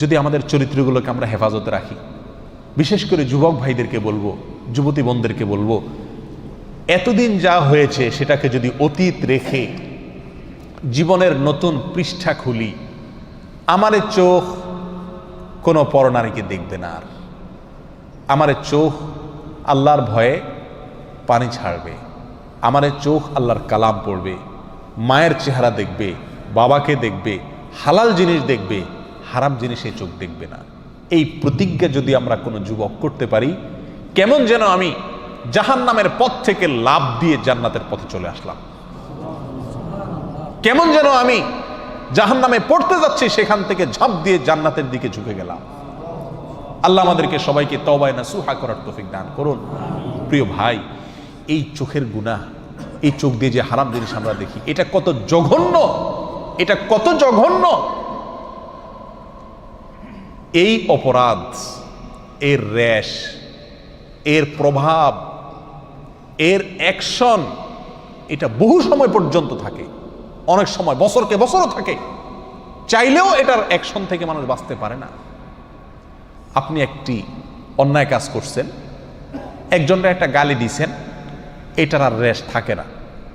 যদি আমাদের চরিত্রগুলোকে আমরা হেফাজতে রাখি, বিশেষ করে যুবক ভাইদেরকে বলবো, যুবতী বোনদেরকে বলবো, এতদিন যা হয়েছে সেটাকে যদি অতীত রেখে জীবনের নতুন পৃষ্ঠা খুলি, আমার চোখ কোনো পরনারীকে দেখবে না, আর আমার চোখ আল্লাহর ভয়ে পানি ছাড়বে, আমার চোখ আল্লাহর কালাম পড়বে, মায়ের চেহারা দেখবে, বাবাকে দেখবে, হালাল জিনিস দেখবে, হারাম জিনিসে চোখ দেখবে না। এই প্রতিজ্ঞা যদি আমরা কোনো যুবক করতে পারি, কেমন যেন আমি জাহান্নামের পথ থেকে লাফ দিয়ে জান্নাতের পথে চলে আসলাম, কেমন যেন আমি জাহান্নামে পড়তে যাচ্ছি সেখান থেকে ঝাঁপ দিয়ে জান্নাতের দিকে ঝুঁকে গেলাম। আল্লাহ আমাদেরকে সবাইকে তওবায়ে নাসুহা করার তৌফিক দান করুন। প্রিয় ভাই, এই চোখের গুনাহ, এই চোখ দিয়ে যে হারাম জিনিস আমরা দেখি, এটা কত জঘন্য, এটা কত জঘন্য। এই অপরাধ, এর রেশ, এর প্রভাব, এর অ্যাকশন, এটা বহু সময় পর্যন্ত থাকে, অনেক সময় বছরকে বছরও থাকে। চাইলেও এটার অ্যাকশন থেকে মানুষ বাঁচতে পারে না। আপনি একটি অন্যায় কাজ করছেন, একজনকে একটা গালি দিছেন, এটার আর রেশ থাকে না,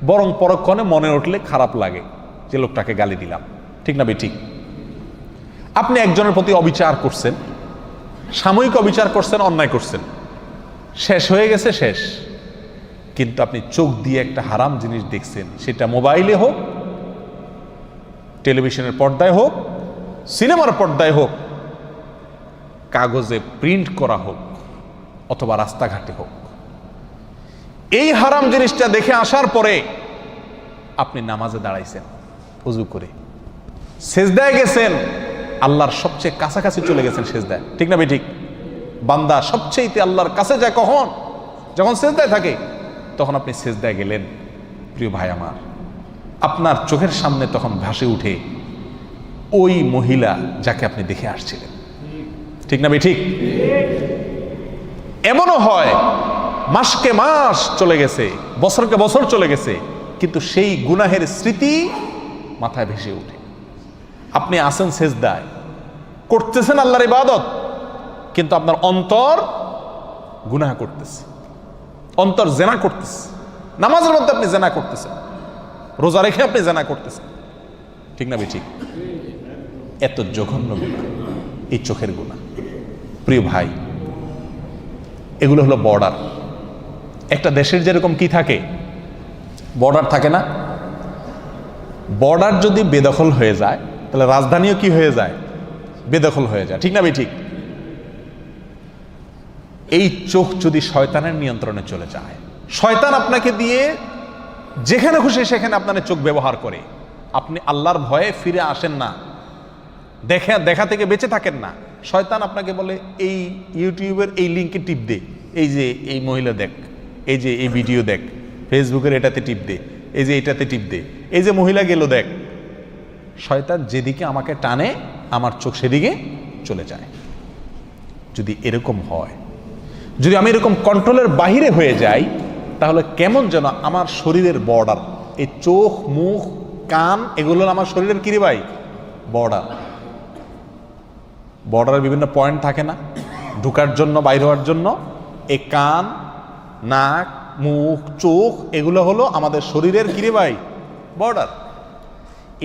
বরং পরক্ষণে মনে উঠলে খারাপ লাগে যে লোকটাকে গালি দিলাম, ঠিক না বেঠিক? আপনি একজনের প্রতি অবিচার করছেন, সাময়িক অবিচার করছেন, অন্যায় করছেন, শেষ হয়ে গেছে, শেষ। কিন্তু আপনি চোখ দিয়ে একটা হারাম জিনিস দেখছেন, সেটা মোবাইলে হোক, টেলিভিশনের পর্দায় হোক, সিনেমার পর্দায় হোক, কাগজে প্রিন্ট করা হোক, অথবা রাস্তাঘাটে হোক, এই হারাম জিনিসটা দেখে আসার পরে আপনি নামাজে দাঁড়াইছেন, ওযু করে সেজদায় গেছেন, আল্লাহর সবচেয়ে কাছাকাছি চলে গেছেন সেজদায়, ঠিক না বেঠিক? বান্দা সবচেয়ে আল্লাহর কাছে যায় কখন? যখন সেজদায় থাকে, তখন আপনি সেজদায় গেলেন। প্রিয় ভাই আমার, আপনার চোখের সামনে তখন ভাসে উঠে ওই মহিলা যাকে আপনি দেখে আসছিলেন, ঠিক না বেঠিক? এমনও হয় মাসকে মাস চলে গেছে, বছরকে বছর চলে গেছে, কিন্তু সেই গুনাহের স্মৃতি মাথায় ভেসে ওঠে। আপনি আছেন সেজদায়, করতেছেন আল্লাহর ইবাদত, কিন্তু আপনার অন্তর গুনাহ করতেছে, অন্তর জেনা করতেছে। নামাজের মধ্যে আপনি জেনা করতেছেন, রোজা রেখে আপনি জেনা করতেছেন, ঠিক না বেঠিক? এত জঘন্য গুনাহ এই চোখের গুনাহ। প্রিয় ভাই, এগুলো হলো বর্ডার। একটা দেশের যেরকম কি থাকে, বর্ডার থাকে না? বর্ডার যদি বেদখল হয়ে যায়, তাহলে রাজধানীও কি হয়ে যায়? বেদখল হয়ে যায়, ঠিক না বেঠিক? এই চোখ যদি শয়তানের নিয়ন্ত্রণে চলে যায়, শয়তান আপনাকে দিয়ে যেখানে খুশি সেখানে আপনার চোখ ব্যবহার করে, আপনি আল্লাহর ভয়ে ফিরে আসেন না, দেখা থেকে বেঁচে থাকেন না। শয়তান আপনাকে বলে এই ইউটিউবের এই লিঙ্কে টিপ দে, এই যে এই মহিলা দেখ, এই যে এই ভিডিও দেখ, ফেসবুকের এটাতে টিপ দে, এই যে এটাতে টিপ দে, এই যে মহিলা গেল দেখ। শয়তান যেদিকে আমাকে টানে, আমার চোখ সেদিকে চলে যায়। যদি এরকম হয়, যদি আমি এরকম কন্ট্রোলের বাহিরে হয়ে যাই, তাহলে কেমন যেন আমার শরীরের বর্ডার, এই চোখ, মুখ, কান, এগুলো আমার শরীরের কি রে ভাই? বর্ডার। বর্ডারের বিভিন্ন পয়েন্ট থাকে না, ঢুকার জন্য, বাইর হওয়ার জন্য? এই কান, নাক, মুখ, চোখ, এগুলো হলো আমাদের শরীরের কি রে ভাই? বর্ডার।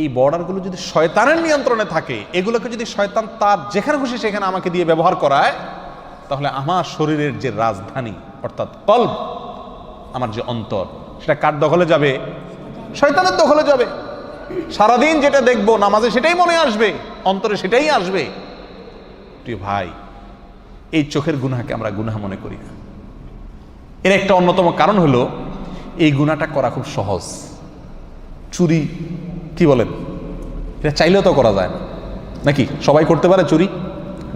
এই বর্ডারগুলো যদি শয়তানের নিয়ন্ত্রণে থাকে, এগুলোকে যদি শয়তান তার যেখানে খুশি সেখানে আমাকে দিয়ে ব্যবহার করায়, তাহলে আমার শরীরের যে রাজধানী, অর্থাৎ কলব, আমার যে অন্তর, সেটা কার দখলে যাবে? শয়তানের দখলে যাবে। সারাদিন যেটা দেখবো নামাজে সেটাই মনে আসবে, অন্তরে সেটাই আসবে। প্রিয় ভাই, এই চোখের গুনাহকে আমরা গুনাহ মনে করি না। এর একটা অন্যতম কারণ হলো, এই গুনাহটা করা খুব সহজ। চুরি, কি বলেন, এটা চাইলেও তো করা যায় না, নাকি? সবাই করতে পারে চুরি,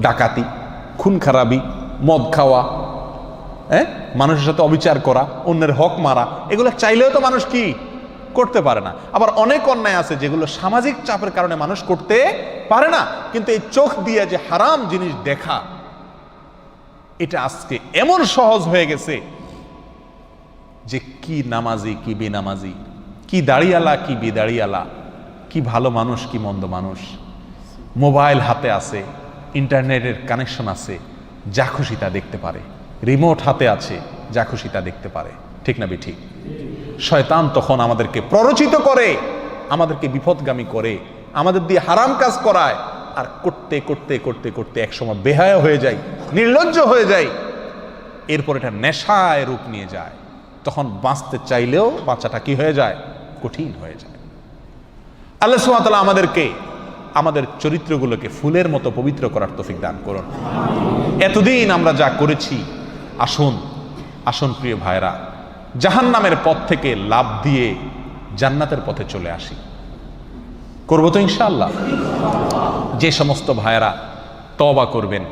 ডাকাতি, খুন খারাপি, মদ খাওয়া, মানুষের সাথে অবিচার করা, অন্যের হক মারা, এগুলো চাইলেও তো মানুষ কি করতে পারে না। আবার অনেক অন্যায় আছে যেগুলো সামাজিক চাপের কারণে মানুষ করতে পারে না। কিন্তু এই চোখ দিয়ে যে হারাম জিনিস দেখা, এটা আজকে এমন সহজ হয়ে গেছে যে কি নামাজি, কি বেনামাজি, কি দাড়িয়ালা, কি বেদাড়িয়ালা, কি ভালো মানুষ, কি মন্দ মানুষ, মোবাইল হাতে আছে, ইন্টারনেটের কানেকশন আছে, যা খুশি তা দেখতে পারে, রিমোট হাতে আছে, যা খুশি তা দেখতে পারে, ঠিক না ঠিক? শয়তান তখন আমাদেরকে প্ররোচিত করে, আমাদেরকে বিপদগামী করে, আমাদের দিয়ে হারাম কাজ করায়, আর করতে করতে করতে করতে একসময় বেহায়া হয়ে যায়, নির্লজ্জ হয়ে যায়, এরপর এটা নেশায় রূপ নিয়ে যায়। তখন বাঁচতে চাইলেও বাঁচাটা কি হয়ে যায়? কঠিন হয়ে যায়। আল্লাহ সুবহানাহু ওয়া তাআলা আমাদেরকে আমাদের চরিত্রগুলোকে ফুলের মতো পবিত্র করার তৌফিক দান করুন। এতদিন আমরা যা করেছি, আসুন আসুন প্রিয় ভাইরা, জাহান্নামের পথ থেকে লাভ দিয়ে জান্নাতের পথে চলে আসি। করবো তো ইনশাআল্লাহ? যে সমস্ত ভাইরা তওবা করবেন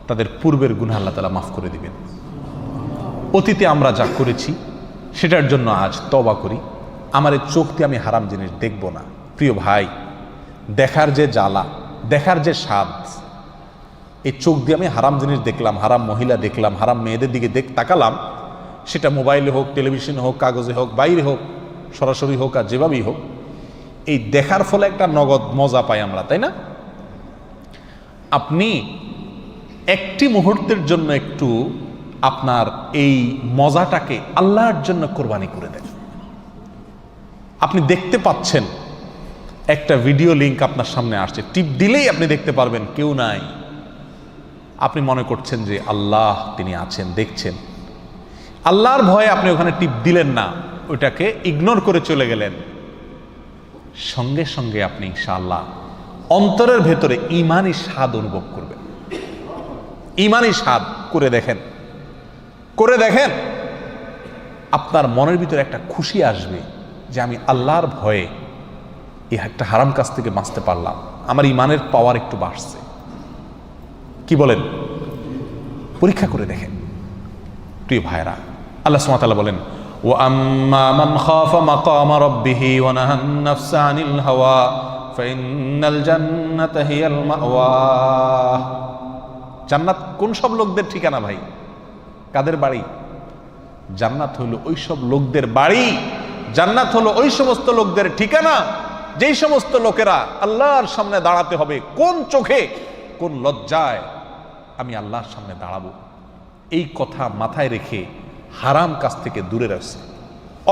তাদের পূর্বের গুনাহ আল্লাহ তাআলা মাফ করে দিবেন। অতীতে আমরা যা করেছি সেটার জন্য আজ তওবা করি। আমার এই চোখ দিয়ে আমি হারাম জিনিস দেখব না। প্রিয় ভাই, দেখার যে জ্বালা, দেখার যে স্বাদ, এই চোখ দিয়ে আমি হারাম জিনিস দেখলাম, হারাম মহিলা দেখলাম, হারাম মেয়েদের দিকে তাকালাম, সেটা মোবাইলে হোক, টেলিভিশনে হোক, কাগজে হোক, বাইরে হোক, সরাসরি হোক, আর যেভাবেই হোক, এই দেখার ফলে একটা নগদ মজা পাই আমরা, তাই না? আপনি একটি মুহূর্তের জন্য একটু আপনার এই মজাটাকে আল্লাহর জন্য কোরবানি করে দেন। আপনি দেখতে পাচ্ছেন একটা ভিডিও লিংক আপনার সামনে আসছে, টিপ দিলেই আপনি দেখতে পারবেন কেউ নাই। আপনি মনে করছেন যে আল্লাহ তিনি আছেন, দেখছেন। আল্লাহর ভয়ে আপনি ওখানে টিপ দিলেন না, ওইটাকে ইগনোর করে চলে গেলেন। সঙ্গে সঙ্গে আপনি ইনশাআল্লাহ অন্তরের ভেতরে ঈমানি স্বাদ অনুভব করবেন। ঈমানি স্বাদ করে দেখেন, করে দেখেন, আপনার মনের ভিতরে একটা খুশি আসবে যে আমি আল্লাহর ভয়ে এই একটা হারাম কাজ থেকে বাঁচতে পারলাম, আমার ঈমানের পাওয়ার একটু বাড়ছে। কি বলেন? পরীক্ষা করে দেখেন প্রিয় ভাইরা। আল্লাহ সুবহানাহু ওয়া তাআলা বলেন, ওয়া আম্মা মান খাফা মাকামা রাব্বিহি ওয়া নাহান নাফসা আনিল হাওয়া ফাইন্নাল জান্নাতা হিয়াল মাওয়া। জান্নাত কোন সব লোকদের ঠিকানা ভাই? কাদের বাড়ি? জান্নাত হলো ওই সব লোকদের বাড়ি, জান্নাত হলো ওই সমস্ত লোকদের ঠিকানা যেই সমস্ত লোকেরা আল্লাহর সামনে দাঁড়াতে হবে। কোন চোখে, কোন লজ্জায় আমি আল্লাহর সামনে দাঁড়াবো, এই কথা মাথায় রেখে হারাম কাজ থেকে দূরে রাখছে,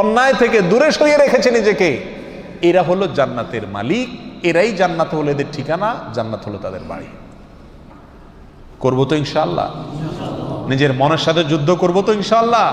অন্যায় থেকে দূরে সরিয়ে রেখেছে নিজেকে, এরা হলো জান্নাতের মালিক, এরাই জান্নাত হলো এদের ঠিকানা, জান্নাত হলো তাদের বাড়ি। করবো তো ইনশাআল্লাহ? নিজের মনের সাথে যুদ্ধ করবো তো ইনশাআল্লাহ?